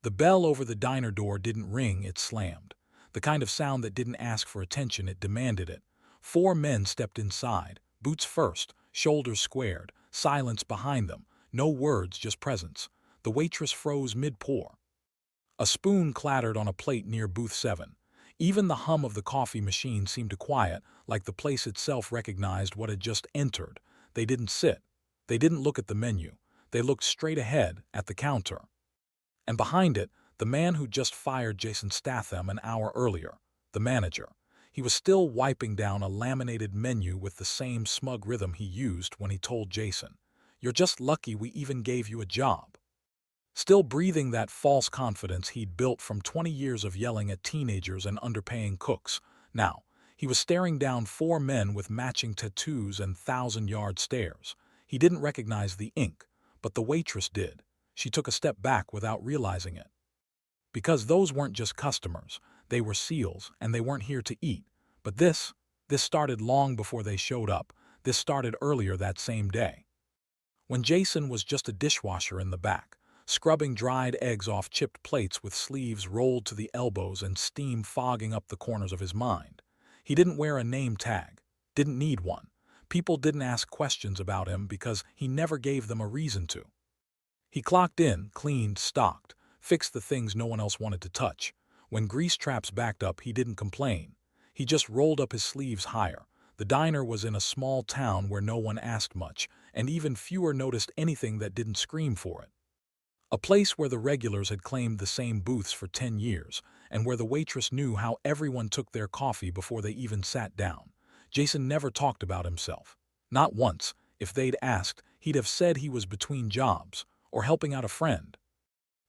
The bell over the diner door didn't ring, it slammed. The kind of sound that didn't ask for attention, it demanded it. Four men stepped inside, boots first, shoulders squared, silence behind them, no words, just presence. The waitress froze mid-pour. A spoon clattered on a plate near booth 7. Even the hum of the coffee machine seemed to quiet, like the place itself recognized what had just entered. They didn't sit. They didn't look at the menu. They looked straight ahead, at the counter. And behind it, the man who just fired Jason Statham an hour earlier, the manager. He was still wiping down a laminated menu with the same smug rhythm he used when he told Jason, "You're just lucky we even gave you a job." Still breathing that false confidence he'd built from 20 years of yelling at teenagers and underpaying cooks. Now, he was staring down four men with matching tattoos and thousand-yard stares. He didn't recognize the ink, but the waitress did. She took a step back without realizing it. Because those weren't just customers, they were SEALs, and they weren't here to eat. But this started long before they showed up. This started earlier that same day, when Jason was just a dishwasher in the back, scrubbing dried eggs off chipped plates with sleeves rolled to the elbows and steam fogging up the corners of his mind. He didn't wear a name tag, didn't need one. People didn't ask questions about him because he never gave them a reason to. He clocked in, cleaned, stocked, fixed the things no one else wanted to touch. When grease traps backed up, he didn't complain. He just rolled up his sleeves higher. The diner was in a small town where no one asked much, and even fewer noticed anything that didn't scream for it. A place where the regulars had claimed the same booths for 10 years, and where the waitress knew how everyone took their coffee before they even sat down. Jason never talked about himself. Not once. If they'd asked, he'd have said he was between jobs, or helping out a friend.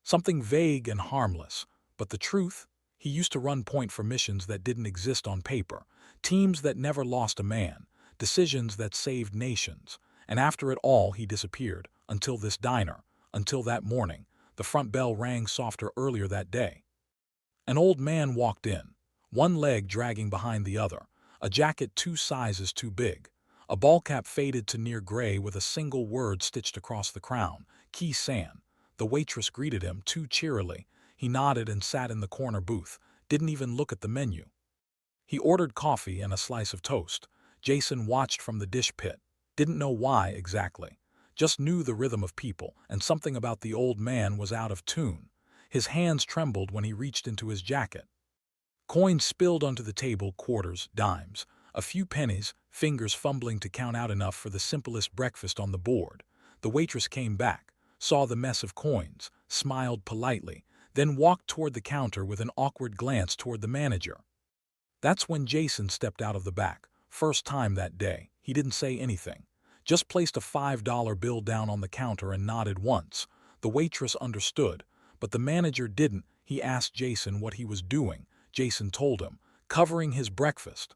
Something vague and harmless. But the truth? He used to run point for missions that didn't exist on paper, teams that never lost a man, decisions that saved nations. And after it all, he disappeared, until this diner. Until that morning, the front bell rang softer earlier that day. An old man walked in, one leg dragging behind the other, a jacket 2 sizes too big, a ball cap faded to near gray with a single word stitched across the crown, Key San. The waitress greeted him too cheerily. He nodded and sat in the corner booth, didn't even look at the menu. He ordered coffee and a slice of toast. Jason watched from the dish pit, didn't know why exactly. Just knew the rhythm of people, and something about the old man was out of tune. His hands trembled when he reached into his jacket. Coins spilled onto the table, quarters, dimes, a few pennies, fingers fumbling to count out enough for the simplest breakfast on the board. The waitress came back, saw the mess of coins, smiled politely, then walked toward the counter with an awkward glance toward the manager. That's when Jason stepped out of the back. First time that day. He didn't say anything. Just placed a $5 bill down on the counter and nodded once. The waitress understood, but the manager didn't. He asked Jason what he was doing. Jason told him, covering his breakfast.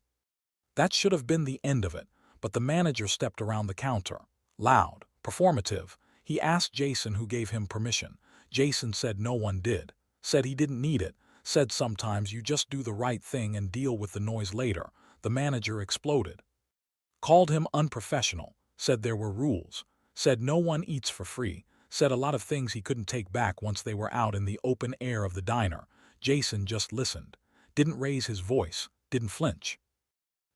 That should have been the end of it, but the manager stepped around the counter. Loud, performative. He asked Jason who gave him permission. Jason said no one did. Said he didn't need it. Said sometimes you just do the right thing and deal with the noise later. The manager exploded. Called him unprofessional. Said there were rules. Said no one eats for free. Said a lot of things he couldn't take back once they were out in the open air of the diner. Jason just listened. Didn't raise his voice. Didn't flinch.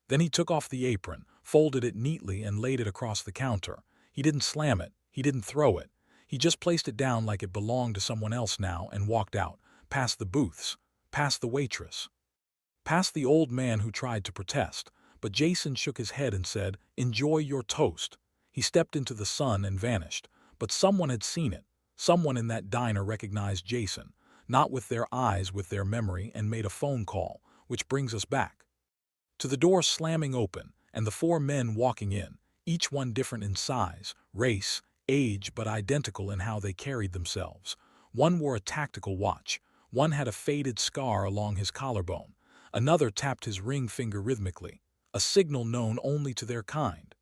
Then he took off the apron, folded it neatly and laid it across the counter. He didn't slam it. He didn't throw it. He just placed it down like it belonged to someone else now and walked out, past the booths, past the waitress, past the old man who tried to protest. But Jason shook his head and said, "Enjoy your toast." He stepped into the sun and vanished. But someone had seen it. Someone in that diner recognized Jason, not with their eyes, with their memory, and made a phone call, which brings us back to the door slamming open and the four men walking in, each one different in size, race, age, but identical in how they carried themselves. One wore a tactical watch. One had a faded scar along his collarbone. Another tapped his ring finger rhythmically, a signal known only to their kind.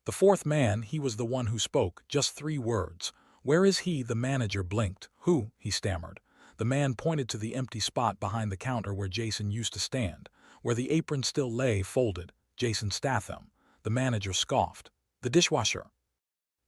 The fourth man, he was the one who spoke, just 3 words. "Where is he?" The manager blinked. "Who?" he stammered. The man pointed to the empty spot behind the counter where Jason used to stand, where the apron still lay folded. "Jason Statham." The manager scoffed. "The dishwasher."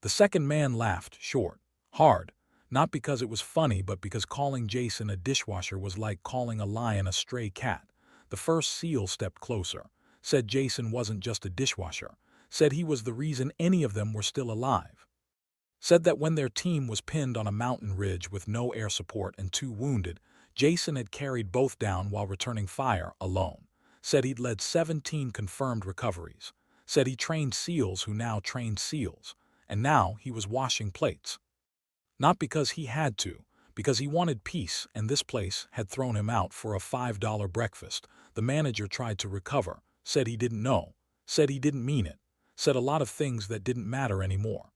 The second man laughed, short, hard. Not because it was funny, but because calling Jason a dishwasher was like calling a lion a stray cat. The first SEAL stepped closer, said Jason wasn't just a dishwasher, said he was the reason any of them were still alive. Said that when their team was pinned on a mountain ridge with no air support and 2 wounded, Jason had carried both down while returning fire alone. Said he'd led 17 confirmed recoveries. Said he trained SEALs who now trained SEALs. And now he was washing plates. Not because he had to, because he wanted peace, and this place had thrown him out for a $5 breakfast. The manager tried to recover, said he didn't know, said he didn't mean it, said a lot of things that didn't matter anymore.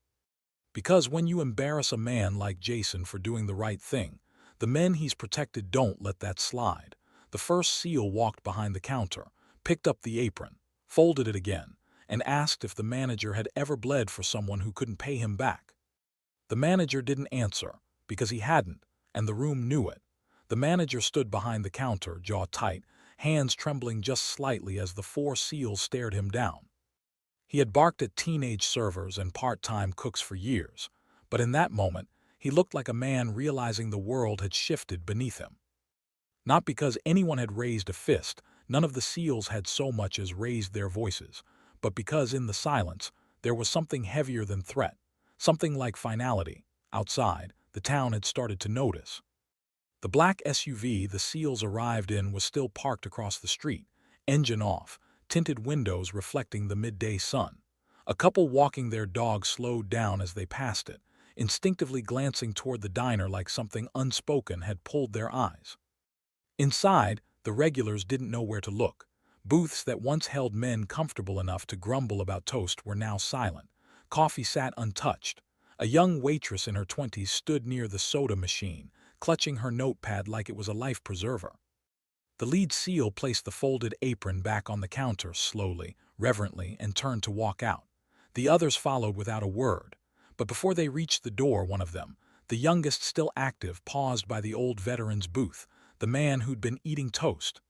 Because when you embarrass a man like Jason for doing the right thing, the men he's protected don't let that slide. The first SEAL walked behind the counter, picked up the apron, folded it again, and asked if the manager had ever bled for someone who couldn't pay him back. The manager didn't answer, because he hadn't, and the room knew it. The manager stood behind the counter, jaw tight, hands trembling just slightly as the 4 SEALs stared him down. He had barked at teenage servers and part-time cooks for years, but in that moment, he looked like a man realizing the world had shifted beneath him. Not because anyone had raised a fist, none of the SEALs had so much as raised their voices, but because in the silence, there was something heavier than threat. Something like finality. Outside, the town had started to notice. The black SUV the SEALs arrived in was still parked across the street, engine off, tinted windows reflecting the midday sun. A couple walking their dog slowed down as they passed it, instinctively glancing toward the diner like something unspoken had pulled their eyes. Inside, the regulars didn't know where to look. Booths that once held men comfortable enough to grumble about toast were now silent. Coffee sat untouched. A young waitress in her 20s stood near the soda machine, clutching her notepad like it was a life preserver. The lead SEAL placed the folded apron back on the counter slowly, reverently, and turned to walk out. The others followed without a word. But before they reached the door, one of them, the youngest still active, paused by the old veteran's booth, the man who'd been eating toast.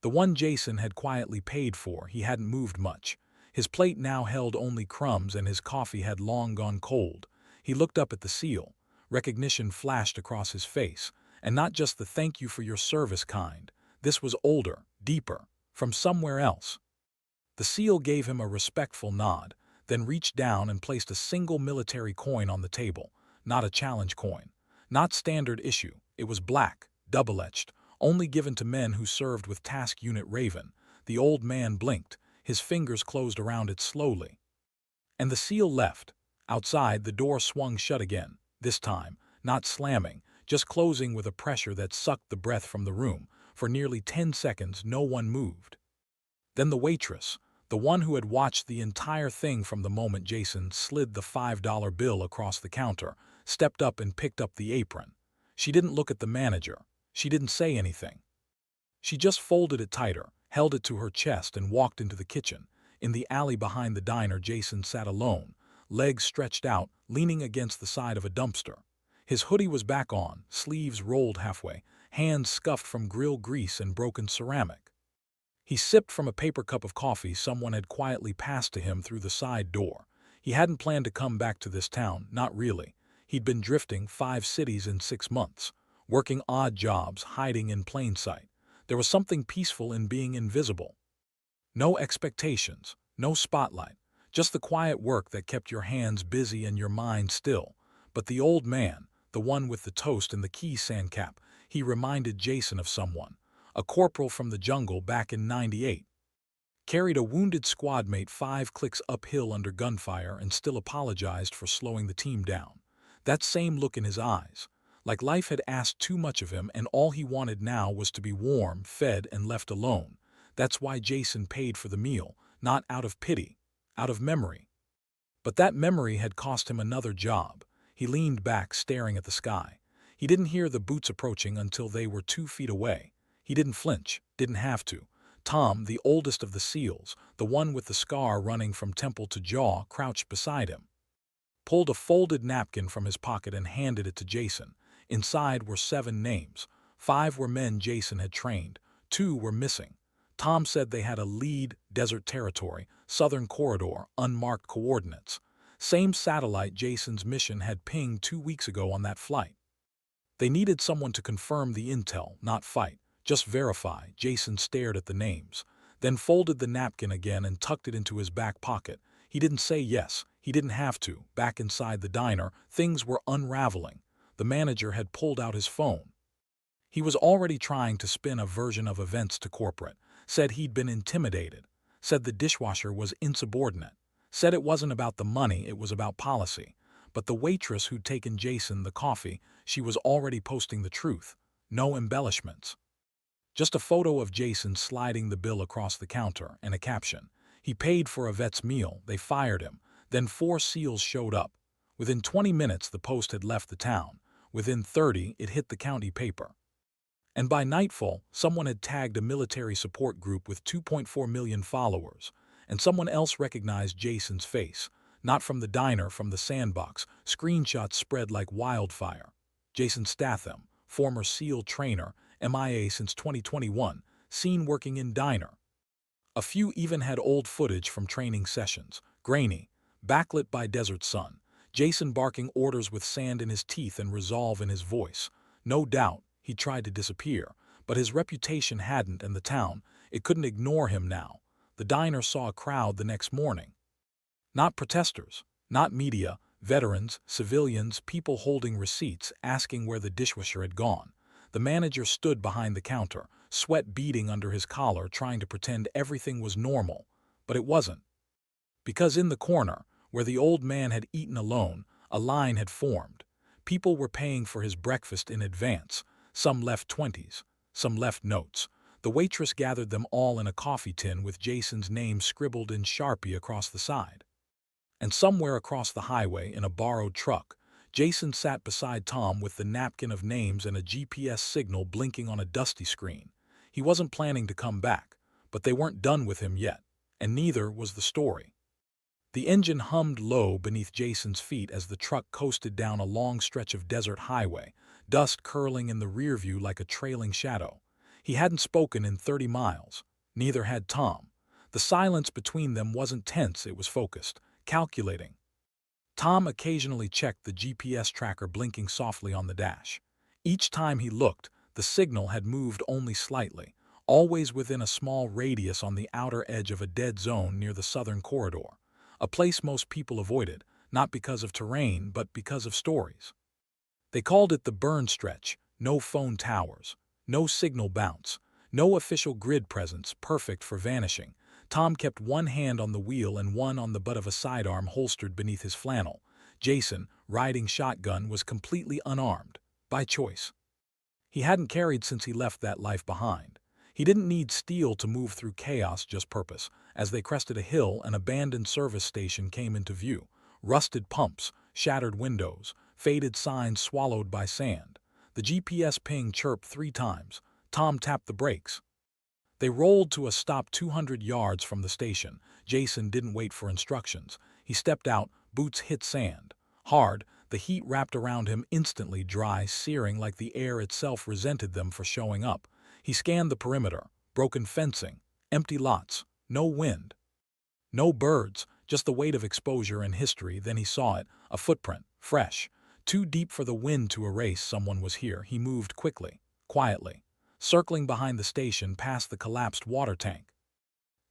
The one Jason had quietly paid for. He hadn't moved much. His plate now held only crumbs and his coffee had long gone cold. He looked up at the SEAL. Recognition flashed across his face, and not just the "thank you for your service" kind. This was older, deeper, from somewhere else. The SEAL gave him a respectful nod, then reached down and placed a single military coin on the table. Not a challenge coin. Not standard issue. It was black, double-etched, only given to men who served with Task Unit Raven. The old man blinked. His fingers closed around it slowly. And the SEAL left. Outside, the door swung shut again, this time, not slamming, just closing with a pressure that sucked the breath from the room. For nearly 10 seconds, no one moved. Then the waitress, the one who had watched the entire thing from the moment Jason slid the $5 bill across the counter, stepped up and picked up the apron. She didn't look at the manager. She didn't say anything. She just folded it tighter, held it to her chest, and walked into the kitchen. In the alley behind the diner, Jason sat alone, legs stretched out, leaning against the side of a dumpster. His hoodie was back on, sleeves rolled halfway, hands scuffed from grill grease and broken ceramic. He sipped from a paper cup of coffee someone had quietly passed to him through the side door. He hadn't planned to come back to this town, not really. He'd been drifting 5 cities in 6 months, working odd jobs, hiding in plain sight. There was something peaceful in being invisible. No expectations, no spotlight, just the quiet work that kept your hands busy and your mind still. But the old man, the one with the toast and the key sand cap, he reminded Jason of someone. A corporal from the jungle back in '98. Carried a wounded squad mate 5 clicks uphill under gunfire and still apologized for slowing the team down. That same look in his eyes, like life had asked too much of him and all he wanted now was to be warm, fed, and left alone. That's why Jason paid for the meal, not out of pity, out of memory. But that memory had cost him another job. He leaned back, staring at the sky. He didn't hear the boots approaching until they were 2 feet away. He didn't flinch, didn't have to. Tom, the oldest of the SEALs, the one with the scar running from temple to jaw, crouched beside him. Pulled a folded napkin from his pocket and handed it to Jason. Inside were 7 names. 5 were men Jason had trained. 2 were missing. Tom said they had a lead, desert territory, southern corridor, unmarked coordinates. Same satellite Jason's mission had pinged 2 weeks ago on that flight. They needed someone to confirm the intel, not fight. Just verify. Jason stared at the names, then folded the napkin again and tucked it into his back pocket. He didn't say yes. He didn't have to. Back inside the diner, things were unraveling. The manager had pulled out his phone. He was already trying to spin a version of events to corporate. Said he'd been intimidated. Said the dishwasher was insubordinate. Said it wasn't about the money, it was about policy. But the waitress who'd taken Jason the coffee, she was already posting the truth. No embellishments. Just a photo of Jason sliding the bill across the counter and a caption. He paid for a vet's meal, they fired him. Then 4 SEALs showed up. Within 20 minutes the post had left the town. Within 30 it hit the county paper. And by nightfall, someone had tagged a military support group with 2.4 million followers. And someone else recognized Jason's face. Not from the diner, from the sandbox. Screenshots spread like wildfire. Jason Statham, former SEAL trainer, MIA since 2021, seen working in diner. A few even had old footage from training sessions. Grainy, backlit by desert sun. Jason barking orders with sand in his teeth and resolve in his voice. No doubt, he tried to disappear, but his reputation hadn't, and the town, it couldn't ignore him now. The diner saw a crowd the next morning. Not protesters, not media, veterans, civilians, people holding receipts, asking where the dishwasher had gone. The manager stood behind the counter, sweat beading under his collar, trying to pretend everything was normal. But it wasn't. Because in the corner, where the old man had eaten alone, a line had formed. People were paying for his breakfast in advance. Some left 20s, some left notes. The waitress gathered them all in a coffee tin with Jason's name scribbled in Sharpie across the side. And somewhere across the highway, in a borrowed truck, Jason sat beside Tom with the napkin of names and a GPS signal blinking on a dusty screen. He wasn't planning to come back, but they weren't done with him yet, and neither was the story. The engine hummed low beneath Jason's feet as the truck coasted down a long stretch of desert highway, dust curling in the rearview like a trailing shadow. He hadn't spoken in 30 miles. Neither had Tom. The silence between them wasn't tense, it was focused, calculating. Tom occasionally checked the GPS tracker blinking softly on the dash. Each time he looked, the signal had moved only slightly, always within a small radius on the outer edge of a dead zone near the southern corridor, a place most people avoided, not because of terrain but because of stories. They called it the burn stretch. No phone towers, no signal bounce, no official grid presence, perfect for vanishing. Tom kept one hand on the wheel and one on the butt of a sidearm holstered beneath his flannel. Jason, riding shotgun, was completely unarmed, by choice. He hadn't carried since he left that life behind. He didn't need steel to move through chaos, just purpose. As they crested a hill, an abandoned service station came into view. Rusted pumps, shattered windows, faded signs swallowed by sand. The GPS ping chirped 3 times. Tom tapped the brakes. They rolled to a stop 200 yards from the station. Jason didn't wait for instructions. He stepped out, boots hit sand. Hard, the heat wrapped around him instantly, dry, searing like the air itself resented them for showing up. He scanned the perimeter. Broken fencing, empty lots, no wind. No birds, just the weight of exposure and history. Then he saw it, a footprint, fresh. Too deep for the wind to erase. Someone was here. He moved quickly, quietly, circling behind the station past the collapsed water tank.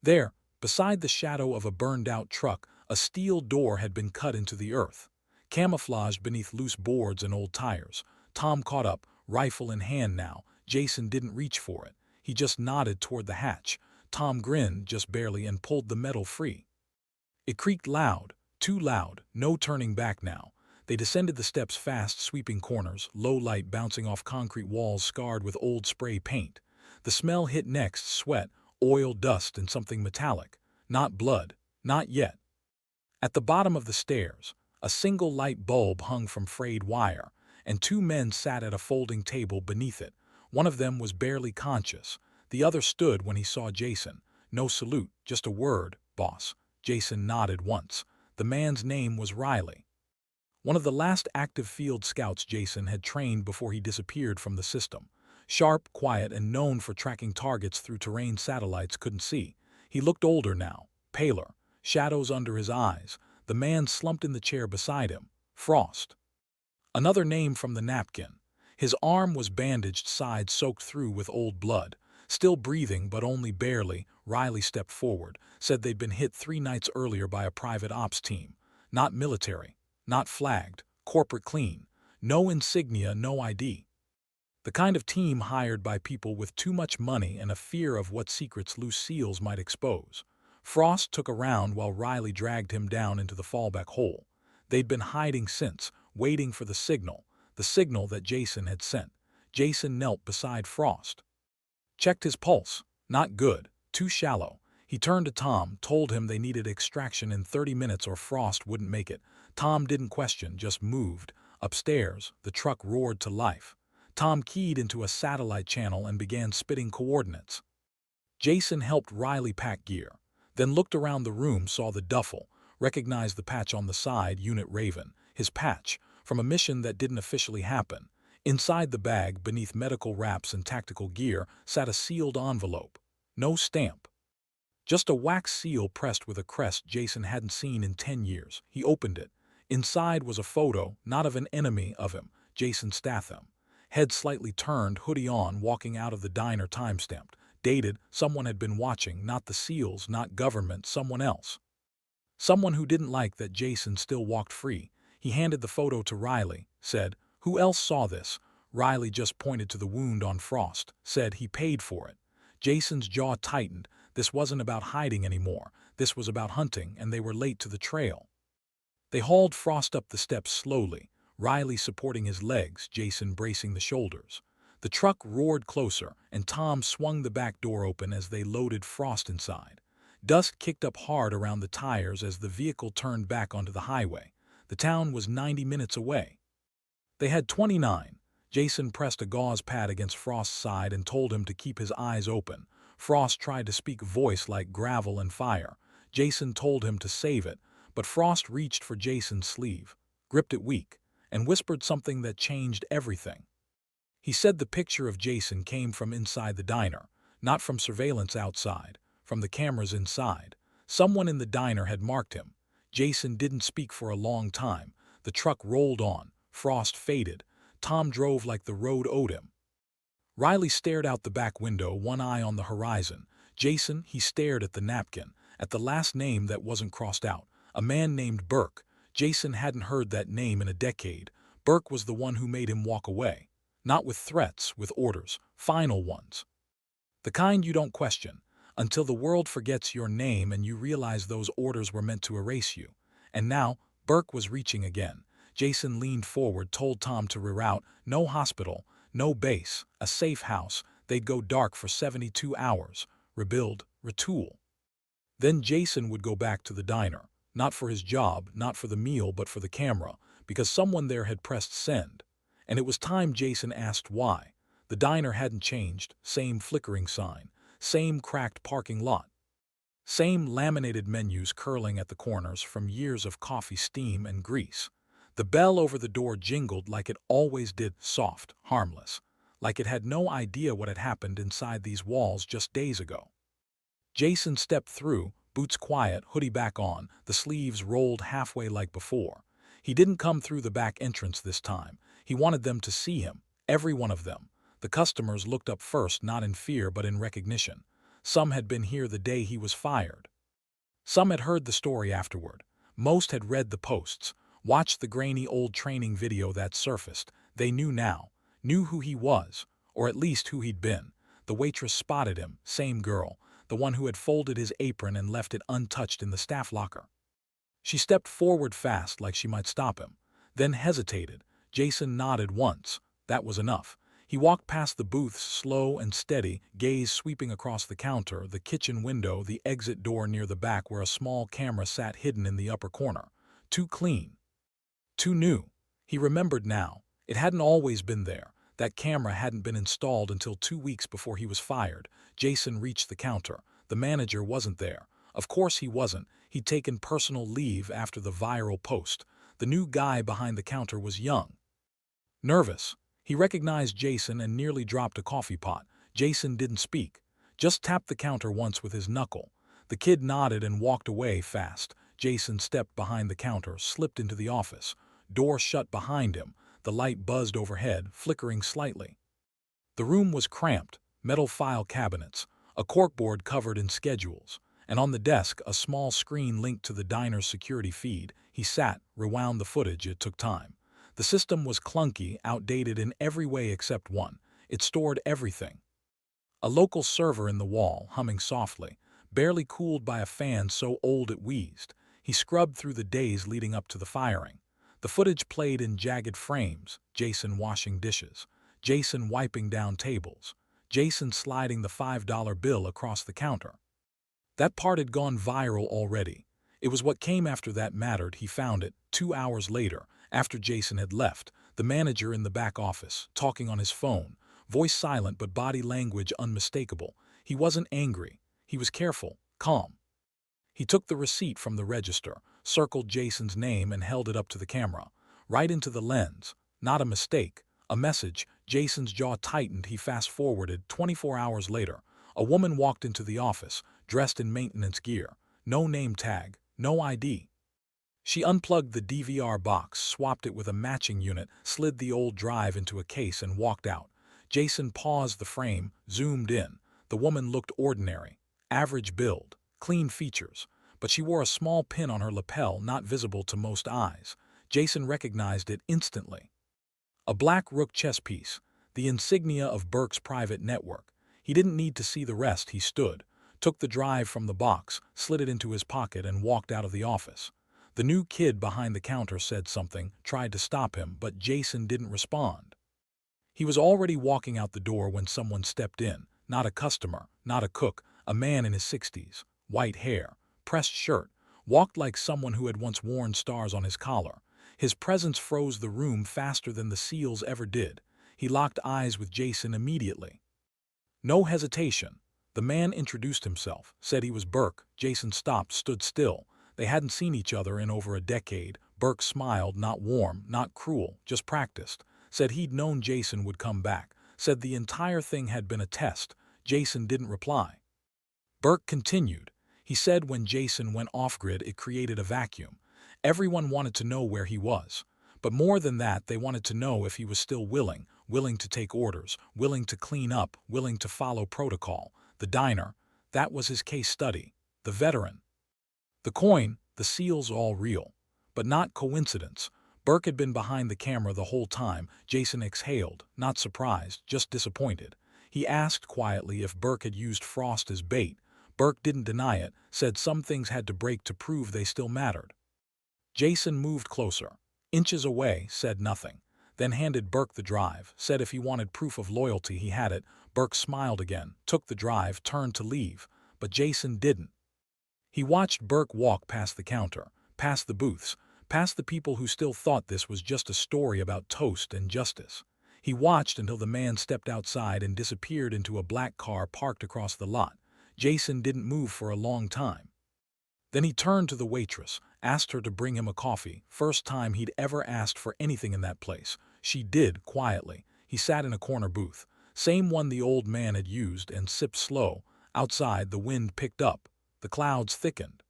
There, beside the shadow of a burned-out truck, a steel door had been cut into the earth, camouflaged beneath loose boards and old tires. Tom caught up, rifle in hand now. Jason didn't reach for it. He just nodded toward the hatch. Tom grinned, just barely, and pulled the metal free. It creaked loud, too loud, no turning back now. They descended the steps fast, sweeping corners, low light bouncing off concrete walls scarred with old spray paint. The smell hit next, sweat, oil, dust, and something metallic. Not blood, not yet. At the bottom of the stairs, a single light bulb hung from frayed wire, and 2 men sat at a folding table beneath it. One of them was barely conscious. The other stood when he saw Jason. No salute, just a word, boss. Jason nodded once. The man's name was Riley. One of the last active field scouts Jason had trained before he disappeared from the system. Sharp, quiet, and known for tracking targets through terrain satellites couldn't see. He looked older now, paler, shadows under his eyes. The man slumped in the chair beside him. Frost. Another name from the napkin. His arm was bandaged, side soaked through with old blood. Still breathing, but only barely, Riley stepped forward, said they'd been hit 3 nights earlier by a private ops team. Not military, not flagged, corporate clean. No insignia, no ID. The kind of team hired by people with too much money and a fear of what secrets loose seals might expose. Frost took a round while Riley dragged him down into the fallback hole. They'd been hiding since, waiting for the signal that Jason had sent. Jason knelt beside Frost. Checked his pulse. Not good. Too shallow. He turned to Tom, told him they needed extraction in 30 minutes or Frost wouldn't make it. Tom didn't question, just moved. Upstairs, the truck roared to life. Tom keyed into a satellite channel and began spitting coordinates. Jason helped Riley pack gear, then looked around the room, saw the duffel, recognized the patch on the side, Unit Raven, his patch, from a mission that didn't officially happen. Inside the bag, beneath medical wraps and tactical gear, sat a sealed envelope. No stamp. Just a wax seal pressed with a crest Jason hadn't seen in 10 years. He opened it. Inside was a photo, not of an enemy, of him, Jason Statham. Head slightly turned, hoodie on, walking out of the diner, time-stamped. Dated, someone had been watching, not the SEALs, not government, someone else. Someone who didn't like that Jason still walked free. He handed the photo to Riley, said, "Who else saw this?" Riley just pointed to the wound on Frost, said he paid for it. Jason's jaw tightened. This wasn't about hiding anymore. This was about hunting, and they were late to the trail. They hauled Frost up the steps slowly, Riley supporting his legs, Jason bracing the shoulders. The truck roared closer, and Tom swung the back door open as they loaded Frost inside. Dust kicked up hard around the tires as the vehicle turned back onto the highway. The town was 90 minutes away. They had 29. Jason pressed a gauze pad against Frost's side and told him to keep his eyes open. Frost tried to speak, voice like gravel and fire. Jason told him to save it, but Frost reached for Jason's sleeve, gripped it weak, and whispered something that changed everything. He said the picture of Jason came from inside the diner, not from surveillance outside, from the cameras inside. Someone in the diner had marked him. Jason didn't speak for a long time. The truck rolled on. Frost faded. Tom drove like the road owed him. Riley stared out the back window, one eye on the horizon. Jason, he stared at the napkin, at the last name that wasn't crossed out. A man named Burke. Jason hadn't heard that name in a decade. Burke was the one who made him walk away. Not with threats, with orders. Final ones. The kind you don't question, until the world forgets your name and you realize those orders were meant to erase you. And now, Burke was reaching again. Jason leaned forward, told Tom to reroute. No hospital, no base, a safe house. They'd go dark for 72 hours. Rebuild, retool. Then Jason would go back to the diner. Not for his job, not for the meal, but for the camera, because someone there had pressed send. And it was time Jason asked why. The diner hadn't changed. Same flickering sign. Same cracked parking lot. Same laminated menus curling at the corners from years of coffee steam and grease. The bell over the door jingled like it always did, soft, harmless, like it had no idea what had happened inside these walls just days ago. Jason stepped through, boots quiet, hoodie back on, the sleeves rolled halfway like before. He didn't come through the back entrance this time. He wanted them to see him, every one of them. The customers looked up first, not in fear but in recognition. Some had been here the day he was fired. Some had heard the story afterward. Most had read the posts, watched the grainy old training video that surfaced. They knew now, knew who he was, or at least who he'd been. The waitress spotted him, same girl, the one who had folded his apron and left it untouched in the staff locker. She stepped forward fast like she might stop him, then hesitated. Jason nodded once. That was enough. He walked past the booths, slow and steady, gaze sweeping across the counter, the kitchen window, the exit door near the back where a small camera sat hidden in the upper corner. Too clean. Too new. He remembered now. It hadn't always been there. That camera hadn't been installed until 2 weeks before he was fired. Jason reached the counter. The manager wasn't there. Of course he wasn't. He'd taken personal leave after the viral post. The new guy behind the counter was young. Nervous. He recognized Jason and nearly dropped a coffee pot. Jason didn't speak. Just tapped the counter once with his knuckle. The kid nodded and walked away fast. Jason stepped behind the counter, slipped into the office. Door shut behind him. The light buzzed overhead, flickering slightly. The room was cramped, metal file cabinets, a corkboard covered in schedules, and on the desk a small screen linked to the diner's security feed. He sat, rewound the footage. It took time. The system was clunky, outdated in every way except one. It stored everything. A local server in the wall, humming softly, barely cooled by a fan so old it wheezed. He scrubbed through the days leading up to the firing. The footage played in jagged frames, Jason washing dishes, Jason wiping down tables, Jason sliding the $5 bill across the counter. That part had gone viral already. It was what came after that mattered. He found it, 2 hours later, after Jason had left, the manager in the back office, talking on his phone, voice silent but body language unmistakable. He wasn't angry. He was careful, calm. He took the receipt from the register, circled Jason's name and held it up to the camera, right into the lens. Not a mistake, a message. Jason's jaw tightened. He fast-forwarded. 24 hours later, a woman walked into the office, dressed in maintenance gear. No name tag, no ID. She unplugged the DVR box, swapped it with a matching unit, slid the old drive into a case and walked out. Jason paused the frame, zoomed in. The woman looked ordinary. Average build, clean features, but she wore a small pin on her lapel not visible to most eyes. Jason recognized it instantly. A black rook chess piece, the insignia of Burke's private network. He didn't need to see the rest. He stood, took the drive from the box, slid it into his pocket and walked out of the office. The new kid behind the counter said something, tried to stop him, but Jason didn't respond. He was already walking out the door when someone stepped in. Not a customer, not a cook, a man in his 60s, white hair, pressed shirt, walked like someone who had once worn stars on his collar. His presence froze the room faster than the seals ever did. He locked eyes with Jason immediately. No hesitation. The man introduced himself, said he was Burke. Jason stopped, stood still. They hadn't seen each other in over a decade. Burke smiled, not warm, not cruel, just practiced. Said he'd known Jason would come back. Said the entire thing had been a test. Jason didn't reply. Burke continued. He said when Jason went off-grid, it created a vacuum. Everyone wanted to know where he was. But more than that, they wanted to know if he was still willing to take orders, willing to clean up, willing to follow protocol. The diner, that was his case study. The veteran. The coin, the seals, all real. But not coincidence. Burke had been behind the camera the whole time. Jason exhaled, not surprised, just disappointed. He asked quietly if Burke had used Frost as bait. Burke didn't deny it, said some things had to break to prove they still mattered. Jason moved closer, inches away, said nothing, then handed Burke the drive, said if he wanted proof of loyalty he had it. Burke smiled again, took the drive, turned to leave, but Jason didn't. He watched Burke walk past the counter, past the booths, past the people who still thought this was just a story about toast and justice. He watched until the man stepped outside and disappeared into a black car parked across the lot. Jason didn't move for a long time. Then he turned to the waitress, asked her to bring him a coffee. First time he'd ever asked for anything in that place. She did, quietly. He sat in a corner booth, same one the old man had used, and sipped slow. Outside, the wind picked up. The clouds thickened.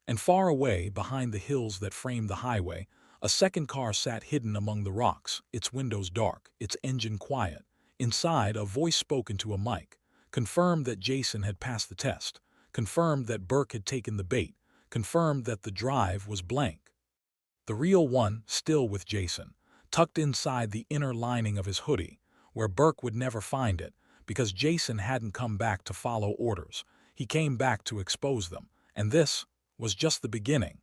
And far away, behind the hills that framed the highway, a second car sat hidden among the rocks, its windows dark, its engine quiet. Inside, a voice spoke into a mic, confirmed that Jason had passed the test, confirmed that Burke had taken the bait, confirmed that the drive was blank. The real one, still with Jason, tucked inside the inner lining of his hoodie, where Burke would never find it, because Jason hadn't come back to follow orders. He came back to expose them, and this was just the beginning.